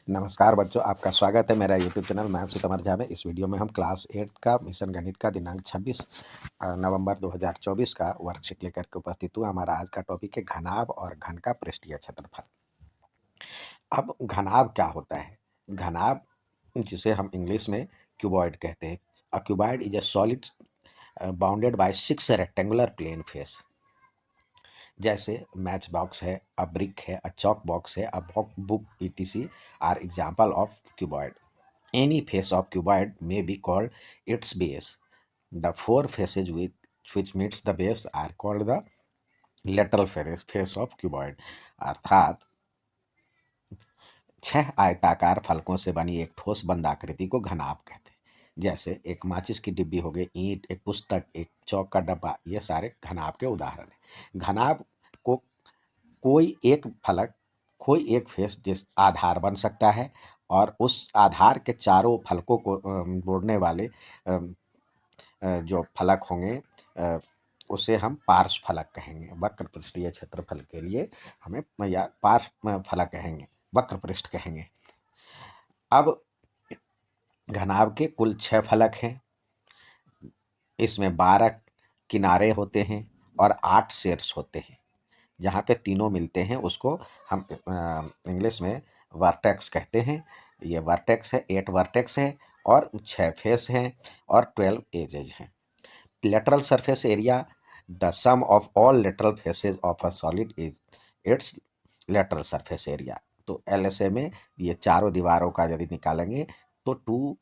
नमस्कार बच्चों, आपका स्वागत है मेरा यूट्यूब चैनल मैथ्स विद अमर झा में। इस वीडियो में हम क्लास 8 का मिशन गणित का दिनांक 26 नवंबर 2024 का वर्कशीट लेकर के उपस्थित हुआ। हमारा आज का टॉपिक है घनाभ और घन का पृष्ठीय क्षेत्रफल। अब घनाभ क्या होता है? घनाभ, जिसे हम इंग्लिश में क्यूबॉइड कहते हैं। A cuboid is a solid bounded by 6 rectangular plane face. जैसे मैच बॉक्स है, अ ब्रिक है, अ चॉक बॉक्स है, a book etc are example of cuboid. Any face of cuboid may be called its base. The four faces which meets the base are called the lateral face of cuboid. अर्थात 6 आयताकार फलकों से बनी एक ठोस बंद आकृति को घनाभ कहते हैं। जैसे एक माचिस की डिब्बी हो गई, ईंट, एक पुस्तक, एक चौक का डब्बा, ये सारे घनाभ के उदाहरण हैं। घनाभ को कोई एक फेस जिस आधार बन सकता है और उस आधार के चारों फलकों को जोड़ने वाले जो फलक होंगे उसे हम पार्श्व फलक कहेंगे। वक्र पृष्ठीय क्षेत्रफल के लिए हमें या पार्श्व फलक कहेंगे, वक्र पृष्ठ कहेंगे। अब घनाभ के कुल 6 फलक हैं। इसमें 12 किनारे होते हैं और 8 शीर्ष होते हैं। जहाँ पे तीनों मिलते हैं उसको हम इंग्लिश में वर्टेक्स कहते हैं। ये वर्टेक्स है, 8 वर्टेक्स है और 6 फेस हैं और 12 एजेज हैं। Lateral surface area, the sum of all lateral faces of a solid is its lateral surface area. तो एलएसए में ये चारों दीवारों का यदि निकालेंगे तो 2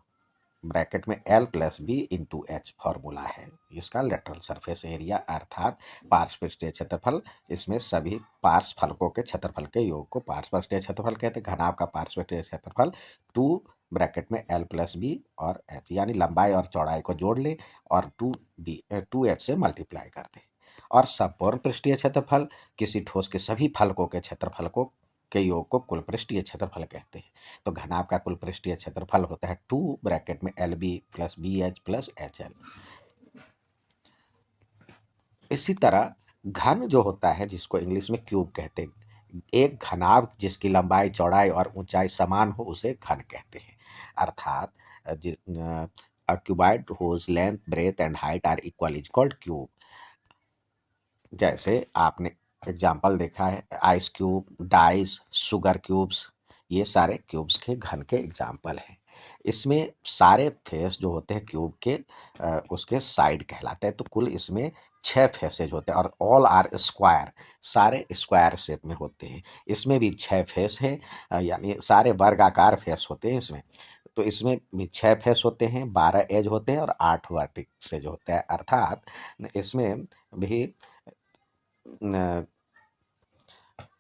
ब्रैकेट में L plus B into H formula है इसका लेटरल सरफेस एरिया, अर्थात पार्श्व पृष्ठीय क्षेत्रफल। इसमें सभी पार्श्व फलकों के क्षेत्रफल के योग को पार्श्व पृष्ठीय क्षेत्रफल कहते हैं। घनाभ का पार्श्व पृष्ठीय क्षेत्रफल 2 ब्रैकेट में L प्लस बी और एच, यानी लंबाई और चौड़ाई को जोड़ ले और 2h से मल्टीप्लाई कर दे। और संपूर्ण पृष्ठीय क्षेत्रफल किसी ठोस के सभी फलकों के क्षेत्रफल के योग को कुल पृष्ठीय क्षेत्रफल कहते हैं। तो घनाभ का कुल पृष्ठीय क्षेत्रफल होता है 2 ब्रैकेट में L B plus B H plus H L. इसी तरह घन जो होता है, जिसको इंग्लिश में क्यूब कहते हैं, एक घनाभ जिसकी लंबाई, चौड़ाई और ऊंचाई समान हो उसे घन कहते हैं। अर्थात a cuboid whose length, breadth and height are equal is called cube. जैसे आपने एग्जाम्पल देखा है, ice cube, dice, sugar cubes, ये सारे क्यूब्स के घन के एग्जाम्पल हैं। इसमें सारे फेस जो होते हैं क्यूब के उसके साइड कहलाते हैं। तो कुल इसमें 6 फेसेज होते हैं और ऑल आर स्क्वायर, सारे स्क्वायर शेप में होते हैं। इसमें भी 6 फेस हैं, यानी सारे वर्गाकार फेस होते हैं इसमें। तो इसमें भी 6 फेस होते हैं, 12 एज होते हैं और 8 वर्टिसेज होते हैं। अर्थात इसमें भी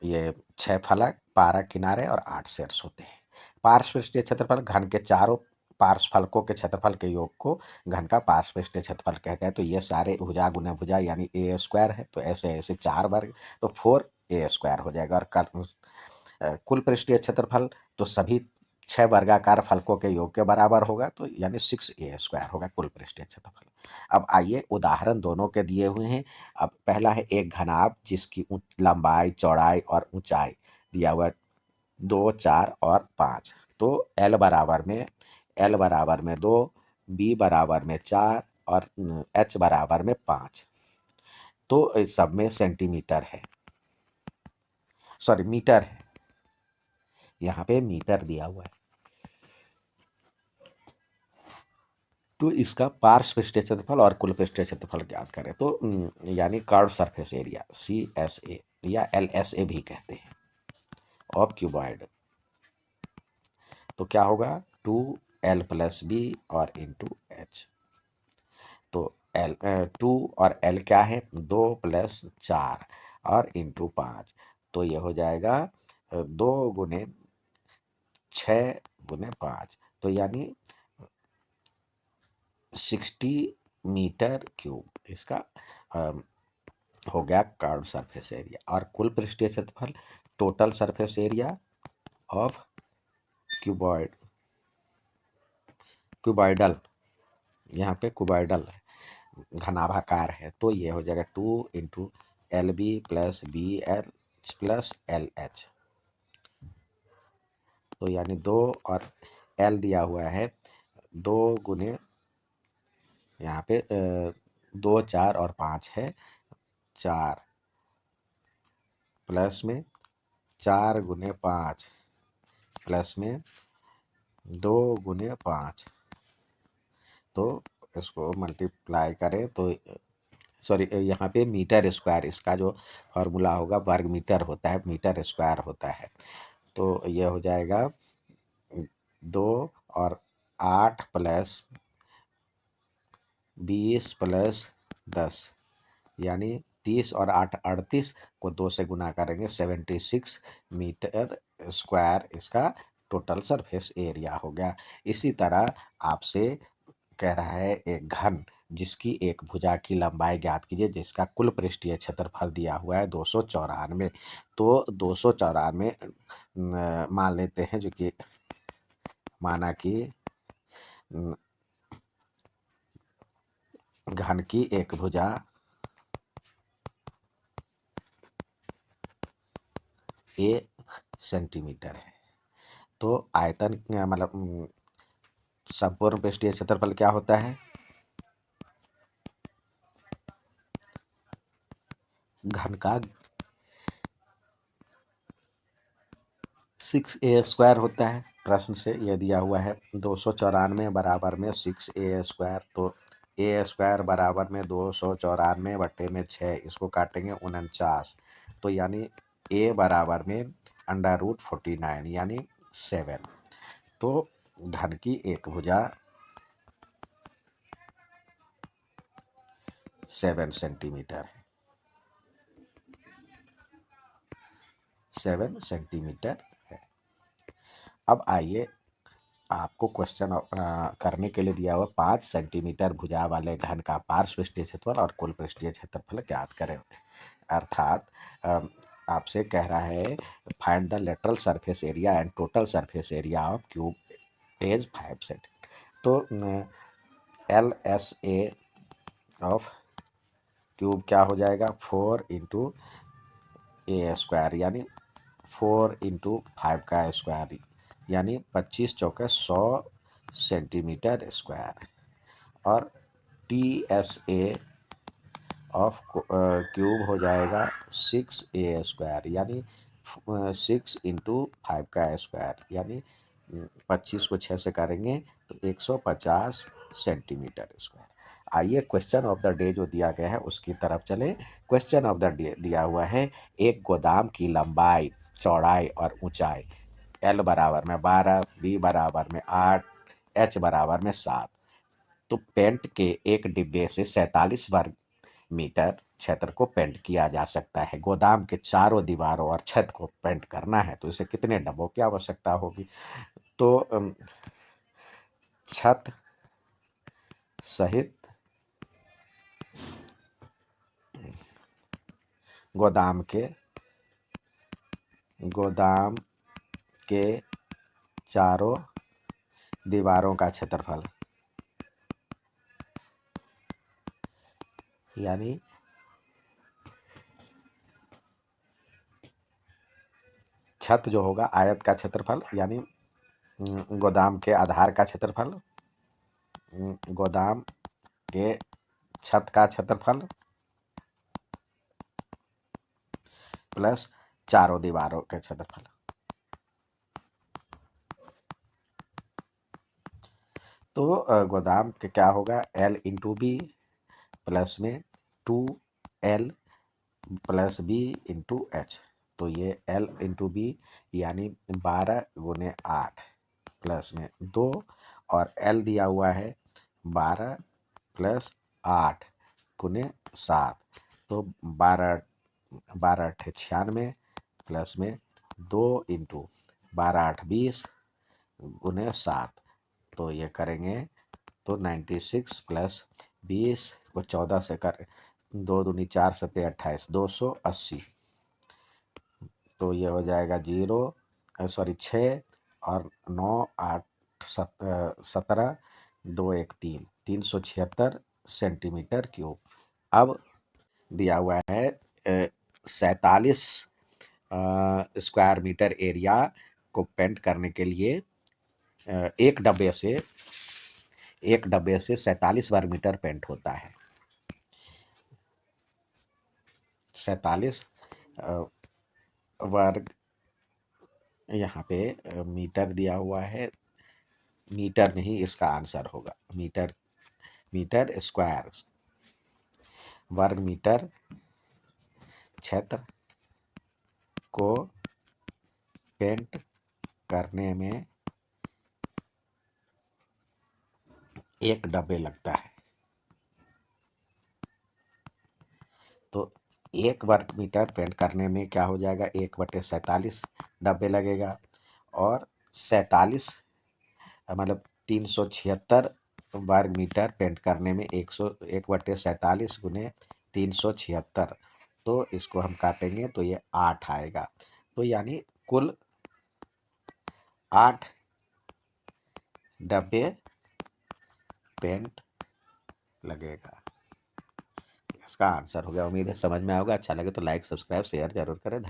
ये 6 फलक, 12 किनारे और 8 शीर्ष होते हैं। पार्श्व पृष्ठीय क्षेत्रफल घन के चारों पार्श्व फलकों के क्षेत्रफल के योग को घन का पार्श्व पृष्ठीय क्षेत्रफल कहते हैं। तो ये सारे भुजा गुना भुजा यानी ए स्क्वायर है, तो ऐसे ऐसे 4 वर्ग, तो 4a स्क्वायर हो जाएगा। और कुल पृष्ठीय क्षेत्रफल तो सभी 6 वर्गाकार फलकों के योग के बराबर होगा, तो यानी 6a स्क्वायर होगा कुल पृष्ठीय क्षेत्रफल। अब आइए उदाहरण दोनों के दिए हुए हैं। अब पहला है एक घनाभ जिसकी लंबाई, चौड़ाई और ऊंचाई दिया हुआ 2, 4 और 5। तो L बराबर में 2, B बराबर में 4 और H बराबर में 5। तो इस सब में सेंटीमीटर है, सॉरी मीटर है, यहाँ पे मीटर दिया हुआ है। तो इसका पार्श्व पृष्ठीय क्षेत्रफल और कुल पृष्ठीय क्षेत्रफल ज्ञात करें। तो यानी कर्व सरफेस एरिया CSA या LSA भी कहते हैं ऑफ क्यूबॉइड। तो क्या होगा 2L प्लस बी और इंटू एच। तो L 2 और L क्या है, 2 प्लस 4 और इंटू 5। तो ये हो जाएगा 2 गुने 6 गुने 5, तो यानी 60 मीटर क्यूब इसका हो गया कर्व सरफेस एरिया। और कुल पृष्ठीय क्षेत्रफल, total surface area of cuboidal, यहाँ पे क्यूबॉइडल घनाभाकार है, तो ये हो जाएगा 2 into L B plus B H plus L H. तो यानी 2 और L दिया हुआ है 2 गुने यहाँ पे 2, 4 और 5 है 4 प्लस में 4 गुने 5 प्लस में 2 गुने 5। तो इसको मल्टीप्लाई करें तो सॉरी यहाँ पे मीटर स्क्वायर, इसका जो फॉर्मूला होगा वर्ग मीटर होता है, मीटर स्क्वायर होता है। तो ये हो जाएगा 2 और 8 प्लस 20 प्लस 10 यानी 30 और 8 38 को 2 से गुना करेंगे 76 मीटर स्क्वायर इसका टोटल सरफेस एरिया हो गया। इसी तरह आपसे कह रहा है एक घन जिसकी एक भुजा की लंबाई ज्ञात कीजिए जिसका कुल पृष्ठीय क्षेत्रफल दिया हुआ है 294। तो 294 मान लेते हैं, जो कि माना कि घन की एक भुजा ए सेंटीमीटर है। तो आयतन मतलब संपूर्ण पृष्ठीय क्षेत्रफल क्या होता है? घन का 6a² होता है। प्रश्न से यह दिया हुआ है 294 बराबर में 6a²। तो a² बराबर में 294 बट्टे में 6, इसको काटेंगे 49। तो यानी a बराबर में √49 यानी 7। तो घन की एक भुजा 7 सेंटीमीटर है, 7 सेंटीमीटर है। अब आइए आपको क्वेश्चन करने के लिए दिया हुआ 5 सेंटीमीटर भुजा वाले घन का पार्श्व पृष्ठीय क्षेत्रफल और कुल पृष्ठीय क्षेत्रफल ज्ञात करें। अर्थात आपसे कह रहा है find the lateral surface area and total surface area of cube edge 5 cent. तो LSA ऑफ क्यूब क्या हो जाएगा? 4 इंटू a² यानी 4 इंटू 5 का स्क्वायर यानी 25 चौके 100 सेंटीमीटर स्क्वायर। और TSA ऑफ क्यूब हो जाएगा 6a² यानी 6 इंटू 5 का स्क्वायर यानी 25 को 6 से करेंगे तो 150 सेंटीमीटर स्क्वायर। आइए क्वेश्चन ऑफ द डे जो दिया गया है उसकी तरफ चले। क्वेश्चन ऑफ द डे दिया हुआ है एक गोदाम की लंबाई, चौड़ाई और ऊंचाई L बराबर में 12, B बराबर में 8, H बराबर में 7। तो पेंट के एक डिब्बे से 47 वर्ग मीटर क्षेत्र को पेंट किया जा सकता है। गोदाम के चारों दीवारों और छत को पेंट करना है तो इसे कितने डब्बों की आवश्यकता होगी? तो छत सहित गोदाम के चारों दीवारों का क्षेत्रफल यानी छत जो होगा आयत का क्षेत्रफल यानी गोदाम के आधार का क्षेत्रफल, गोदाम के छत का क्षेत्रफल प्लस चारों दीवारों के क्षेत्रफल। तो गोदाम के क्या होगा? L इंटू बी प्लस में 2L plus B into H। तो ये L इंटू बी यानी 12 गुने 8 प्लस में 2 और L दिया हुआ है 12 प्लस 8 गुने 7। तो 12 96 प्लस में 2 इंटू 12 8 20 गुने 7। तो ये करेंगे तो 96 प्लस 20 को 14 से कर 2 दूनी 4 सत्ते 28 280। तो ये हो जाएगा 6 और 9 8 17 2 1 3 376 सेंटीमीटर क्यूब। अब दिया हुआ है 47 स्क्वायर मीटर एरिया को पेंट करने के लिए एक डब्बे से 47 वर्ग मीटर पेंट होता है। 47 वर्ग, यहाँ पे मीटर दिया हुआ है, मीटर नहीं इसका आंसर होगा, मीटर स्क्वायर, वर्ग मीटर क्षेत्र को पेंट करने में एक डब्बे लगता है। तो 1 वर्ग मीटर पेंट करने में क्या हो जाएगा, 1/47 डब्बे लगेगा, और 47 मतलब 376 वर्ग मीटर पेंट करने में 1/47 गुने 376, तो इसको हम काटेंगे तो ये 8 आएगा। तो यानी कुल 8 डब्बे पेंट लगेगा। इसका आंसर हो गया। उम्मीद है समझ में आएगा। अच्छा लगे तो लाइक सब्सक्राइब शेयर जरूर करें।